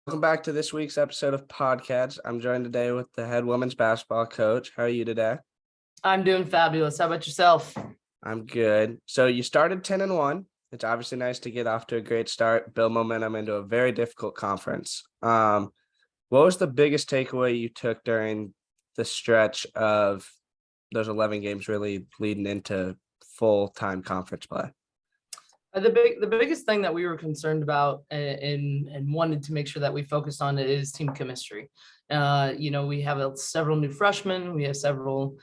Welcome back to this week's episode of PodCats. I'm joined today with the head women's basketball coach. How are you today? I'm doing fabulous. How about yourself? I'm good. So you started 10-1. It's obviously nice to get off to a great start, build momentum into a very difficult conference. What was the biggest takeaway you took during the stretch of those 11 games really leading into full-time conference play? The biggest thing that we were concerned about and wanted to make sure that we focused on is team chemistry. We have several new freshmen, we have several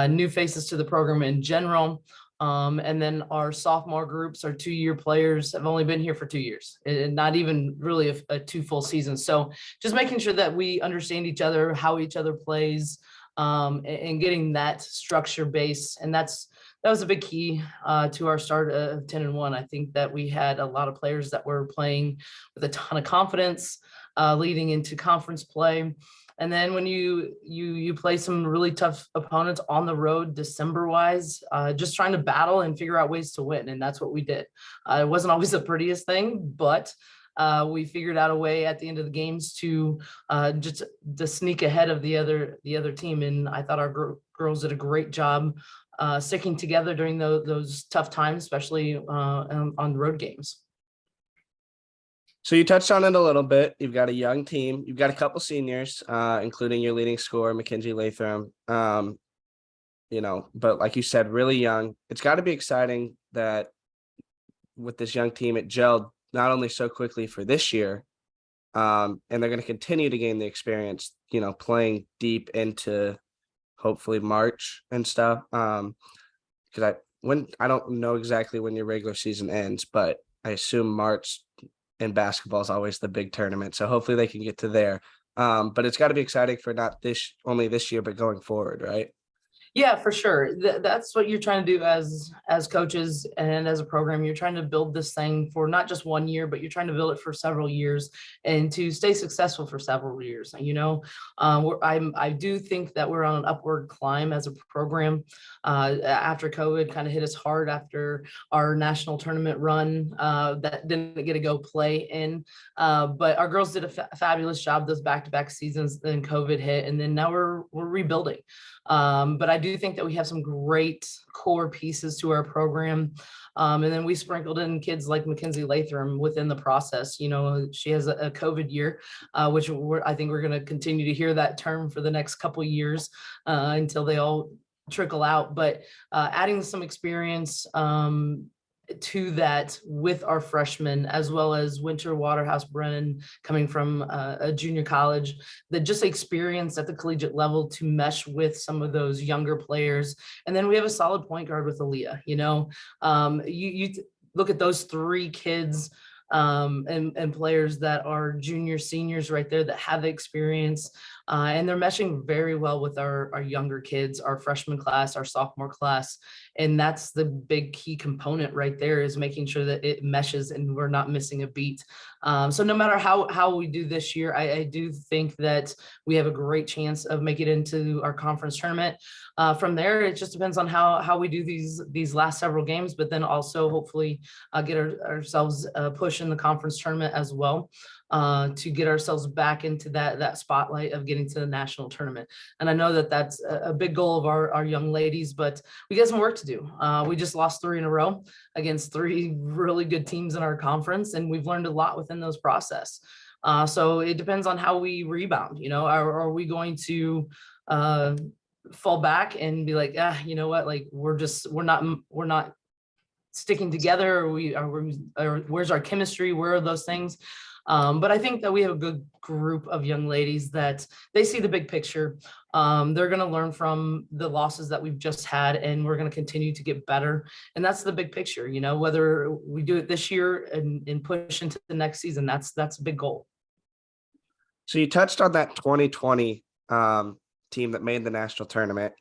new faces to the program in general. And then our sophomore groups, our 2-year players have only been here for 2 years, and not even really a 2 full seasons. So just making sure that we understand each other, how each other plays, and getting that structure base. And that was a big key to our start of 10-1. I think that we had a lot of players that were playing with a ton of confidence leading into conference play. And then when you play some really tough opponents on the road, December wise, just trying to battle and figure out ways to win. And that's what we did. It wasn't always the prettiest thing, but we figured out a way at the end of the games to just to sneak ahead of the other team. And I thought our girls did a great job sticking together during those tough times, especially on the road games. So you touched on it a little bit. You've got a young team. You've got a couple seniors, including your leading scorer, Mackenzie Latham. But like you said, really young. It's got to be exciting that with this young team, it gelled not only so quickly for this year, and they're going to continue to gain the experience, playing deep into hopefully March and stuff. Because I don't know exactly when your regular season ends, but I assume March in basketball is always the big tournament. So hopefully they can get to there. But it's got to be exciting for not only this year, but going forward, right? Yeah, for sure. That's what you're trying to do as coaches and as a program. You're trying to build this thing for not just 1 year, but you're trying to build it for several years and to stay successful for several years. I do think that we're on an upward climb as a program. After COVID kind of hit us hard after our national tournament run that didn't get to go play in. But our girls did a fabulous job those back-to-back seasons. Then COVID hit, and then now we're rebuilding. But I do think that we have some great core pieces to our program. And then we sprinkled in kids like Mackenzie Latham within the process. She has a COVID year, which I think we're going to continue to hear that term for the next couple of years until they all trickle out. But adding some experience to that with our freshmen, as well as Winter Waterhouse Brennan coming from a junior college, that just experience at the collegiate level to mesh with some of those younger players. And then we have a solid point guard with Aaliyah. You look at those 3 kids and players that are junior seniors right there that have the experience, and they're meshing very well with our younger kids, our freshman class, our sophomore class. And that's the big key component right there, is making sure that it meshes and we're not missing a beat. So no matter how we do this year, I do think that we have a great chance of making it into our conference tournament. From there, it just depends on how we do these last several games, but then also hopefully get ourselves a push in the conference tournament as well, to get ourselves back into that spotlight of getting to the national tournament. And I know that that's a big goal of our young ladies, but we got some work to do. We just lost 3 in a row against 3 really good teams in our conference, and we've learned a lot within those process. So it depends on how we rebound. Are we going to fall back and be like, you know what, like we're not sticking together, or where's our chemistry, where are those things? But I think that we have a good group of young ladies that they see the big picture. They're going to learn from the losses that we've just had, and we're going to continue to get better. And that's the big picture, whether we do it this year and push into the next season, that's a big goal. So you touched on that 2020 team that made the national tournament.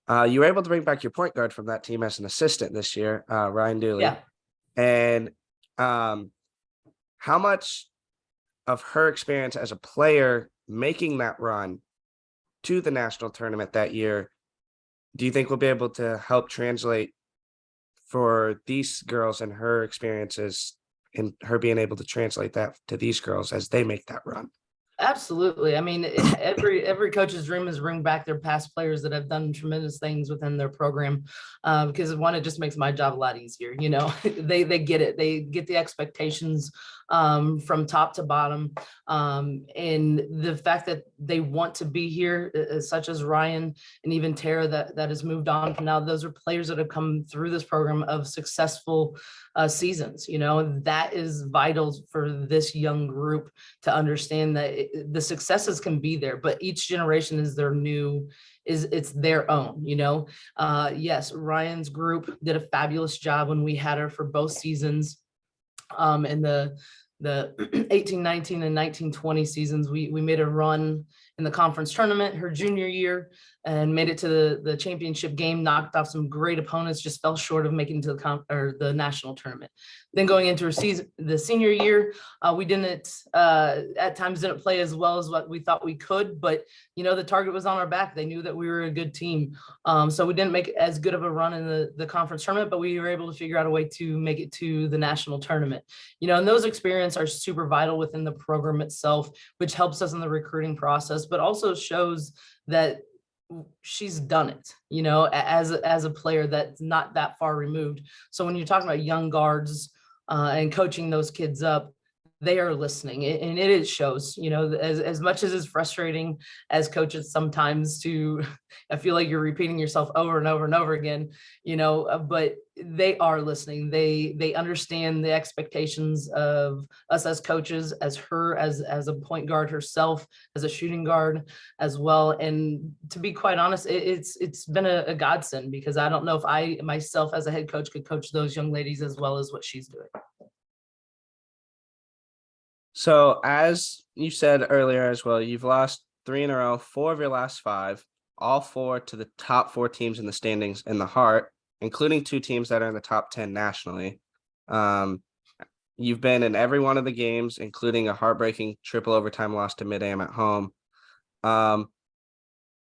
You were able to bring back your point guard from that team as an assistant this year, Ryan Dooley. Yeah. And how much of her experience as a player making that run to the national tournament that year do you think will be able to help translate for these girls and her experiences and her being able to translate that to these girls as they make that run. Absolutely. I mean, every coach's dream is bring back their past players that have done tremendous things within their program, because one, it just makes my job a lot easier. You know, they get it. They get the expectations from top to bottom, and the fact that they want to be here, such as Ryan and even Tara that has moved on from now. Those are players that have come through this program of successful seasons. You know, that is vital for this young group to understand that the successes can be there, but each generation is it's their own, you know. Yes, Ryan's group did a fabulous job when we had her for both seasons. In the 18-19 and 19-20 seasons, we made a run in the conference tournament her junior year and made it to the championship game, knocked off some great opponents, just fell short of making it to the national tournament. Then going into the senior year, we didn't at times didn't play as well as what we thought we could, but you know, the target was on our back. They knew that we were a good team. So we didn't make as good of a run in the conference tournament, but we were able to figure out a way to make it to the national tournament. You know, and those experiences are super vital within the program itself, which helps us in the recruiting process, but also shows that she's done it, you know, as a player that's not that far removed. So when you're talking about young guards and coaching those kids up, they are listening, and it shows, you know, as much as it's frustrating as coaches sometimes to, I feel like you're repeating yourself over and over and over again, you know, but they are listening. They understand the expectations of us as coaches, as her, as a point guard herself, as a shooting guard as well. And to be quite honest, it's been a godsend, because I don't know if I myself as a head coach could coach those young ladies as well as what she's doing. So as you said earlier as well, you've lost 3 in a row, 4 of your last 5, all 4 to the top 4 teams in the standings in the Heart, including 2 teams that are in the top 10 nationally. You've been in every one of the games, including a heartbreaking triple overtime loss to Mid-Am at home.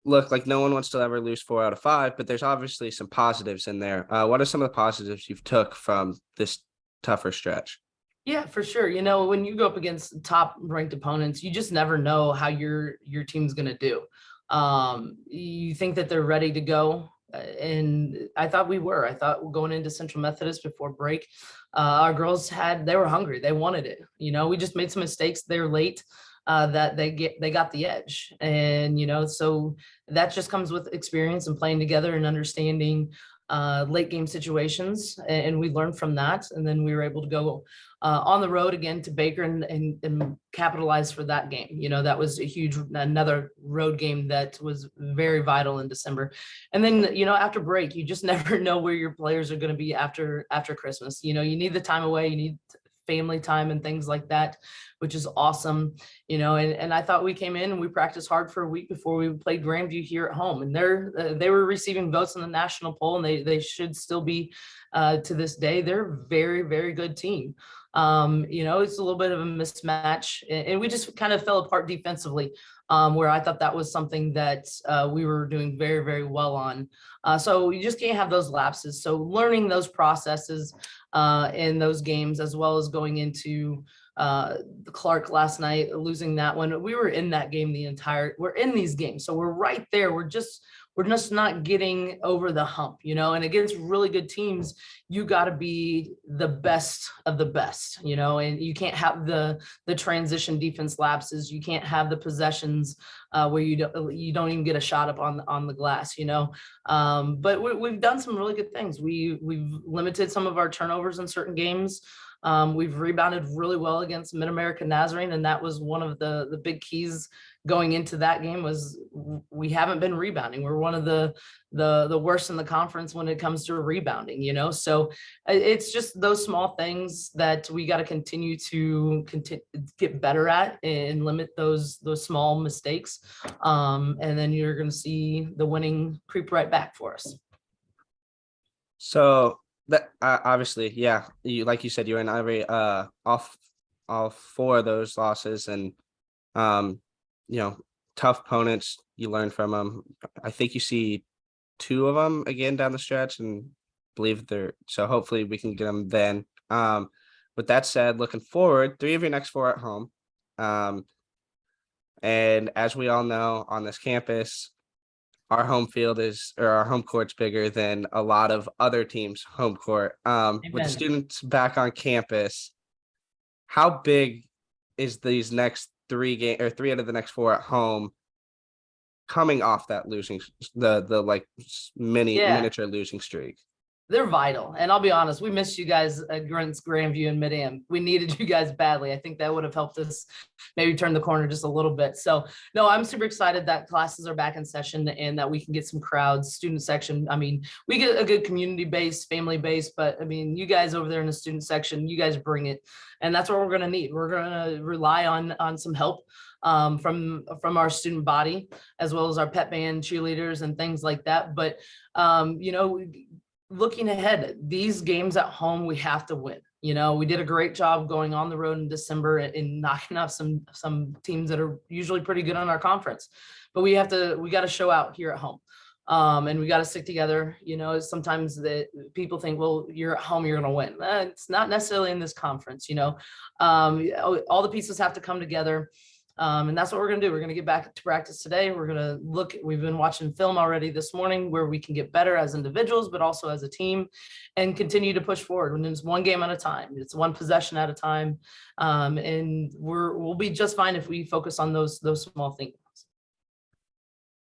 Look, like no one wants to ever lose 4 out of 5, but there's obviously some positives in there. What are some of the positives you've took from this tougher stretch? Yeah, for sure. You know, when you go up against top ranked opponents, you just never know how your team's going to do. You think that they're ready to go. And I thought we were. I thought going into Central Methodist before break, our girls they were hungry. They wanted it. You know, we just made some mistakes there late that they got the edge. And, you know, so that just comes with experience and playing together and understanding late game situations, and we learned from that, and then we were able to go on the road again to Baker and capitalize for that game. You know, that was another road game that was very vital in December. And then, you know, after break, you just never know where your players are going to be after Christmas. You know, you need the time away, you need family time and things like that, which is awesome, you know. And I thought we came in and we practiced hard for a week before we played Grandview here at home, and they were receiving votes in the national poll, and they should still be to this day. They're a very, very good team. You know, it's a little bit of a mismatch, and we just kind of fell apart defensively, where I thought that was something that we were doing very, very well on. So you just can't have those lapses. So learning those processes in those games, as well as going into the Clark last night, losing that one. We were in that game we're in these games. So we're right there. We're just not getting over the hump, you know. And against really good teams, you got to be the best of the best, you know, and you can't have the transition defense lapses. You can't have the possessions where you don't even get a shot up on the glass, you know. But we've done some really good things. We've limited some of our turnovers in certain games. We've rebounded really well against Mid-America Nazarene, and that was one of the big keys going into that game. Was we haven't been rebounding. We're one of the worst in the conference when it comes to rebounding, you know. So it's just those small things that we got to continue to get better at and limit those small mistakes, and then you're going to see the winning creep right back for us. So that obviously, yeah, like you said, you're in every all 4 of those losses, and you know, tough opponents. You learn from them. I think you see 2 of them again down the stretch, and believe so hopefully we can get them then. with that said, looking forward, 3 of your next 4 at home. And as we all know, on this campus, our home court's bigger than a lot of other teams' home court. With the Amen. students back on campus, how big is these next 3 out of the next 4 at home coming off that miniature losing streak? They're vital. And I'll be honest, we missed you guys at Grandview and Mid-Am. We needed you guys badly. I think that would have helped us maybe turn the corner just a little bit. So no, I'm super excited that classes are back in session and that we can get some crowds, student section. I mean, we get a good community base, family base, but I mean, you guys over there in the student section, you guys bring it. And that's what we're going to need. We're going to rely on some help from our student body, as well as our pep band, cheerleaders and things like that. But, looking ahead, these games at home, we have to win. We did a great job going on the road in December and knocking off some teams that are usually pretty good on our conference, but we got to show out here at home. And we got to stick together. Sometimes that people think, well, you're at home, you're going to win. It's not necessarily in this conference. All the pieces have to come together. And that's what we're going to do. We're going to get back to practice today. We're going to we've been watching film already this morning where we can get better as individuals, but also as a team, and continue to push forward. When it's one game at a time, it's one possession at a time. And we'll be just fine if we focus on those small things.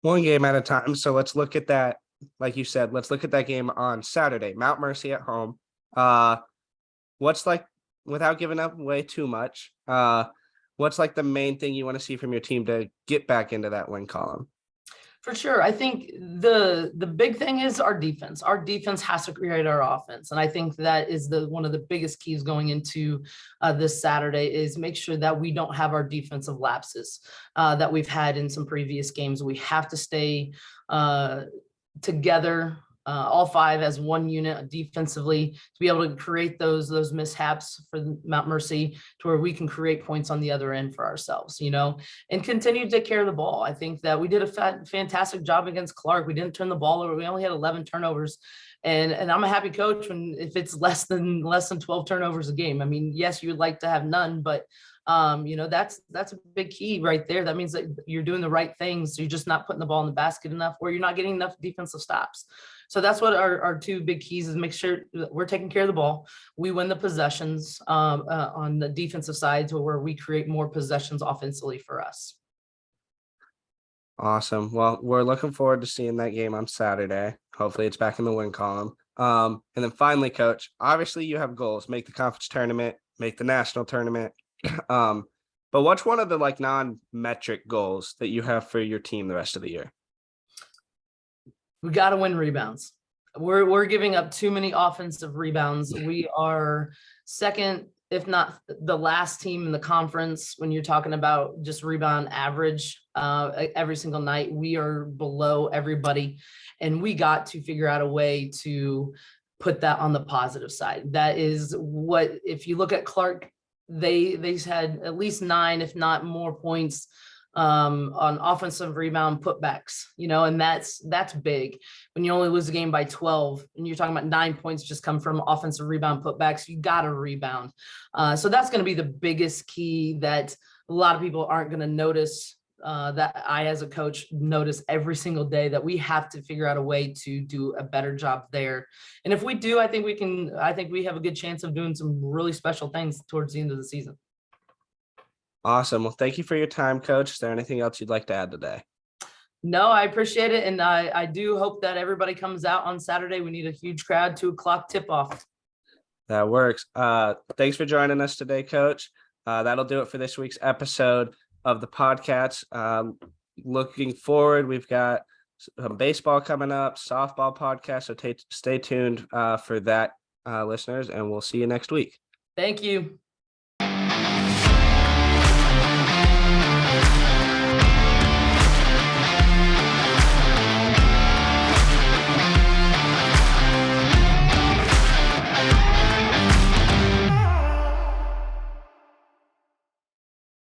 One game at a time. So let's look at that. Like you said, let's look at that game on Saturday, Mount Mercy at home. Without giving up way too much, what's the main thing you want to see from your team to get back into that win column? For sure. I think the big thing is our defense. Our defense has to create our offense. And I think that is one of the biggest keys going into this Saturday is make sure that we don't have our defensive lapses that we've had in some previous games. We have to stay together, all 5 as one unit defensively, to be able to create those mishaps for Mount Mercy to where we can create points on the other end for ourselves, and continue to take care of the ball. I think that we did a fantastic job against Clark. We didn't turn the ball over. We only had 11 turnovers. And I'm a happy coach if it's less than 12 turnovers a game. I mean, yes, you would like to have none, but that's a big key right there. That means that you're doing the right things. You're just not putting the ball in the basket enough, or you're not getting enough defensive stops. So that's what our 2 big keys is: make sure that we're taking care of the ball. We win the possessions on the defensive side to where we create more possessions offensively for us. Awesome. Well, we're looking forward to seeing that game on Saturday. Hopefully it's back in the win column. And then finally, Coach, obviously you have goals: make the conference tournament, make the national tournament. But what's one of the non-metric goals that you have for your team the rest of the year? We got to win rebounds. We're giving up too many offensive rebounds. We are second, if not the last team in the conference when you're talking about just rebound average every single night. We are below everybody, and we got to figure out a way to put that on the positive side. That is what, if you look at Clark, they had at least 9, if not more points on offensive rebound putbacks, and that's big. When you only lose a game by 12 and you're talking about 9 points just come from offensive rebound putbacks, you got to rebound. So that's going to be the biggest key that a lot of people aren't going to notice, that I, as a coach, notice every single day, that we have to figure out a way to do a better job there. And if we do, I think we have a good chance of doing some really special things towards the end of the season. Awesome. Well, thank you for your time, Coach. Is there anything else you'd like to add today? No, I appreciate it. And I do hope that everybody comes out on Saturday. We need a huge crowd, 2:00 tip off. That works. Thanks for joining us today, Coach. That'll do it for this week's episode of the PodCats. Looking forward, we've got some baseball coming up, softball podcast. So stay tuned for that, listeners, and we'll see you next week. Thank you.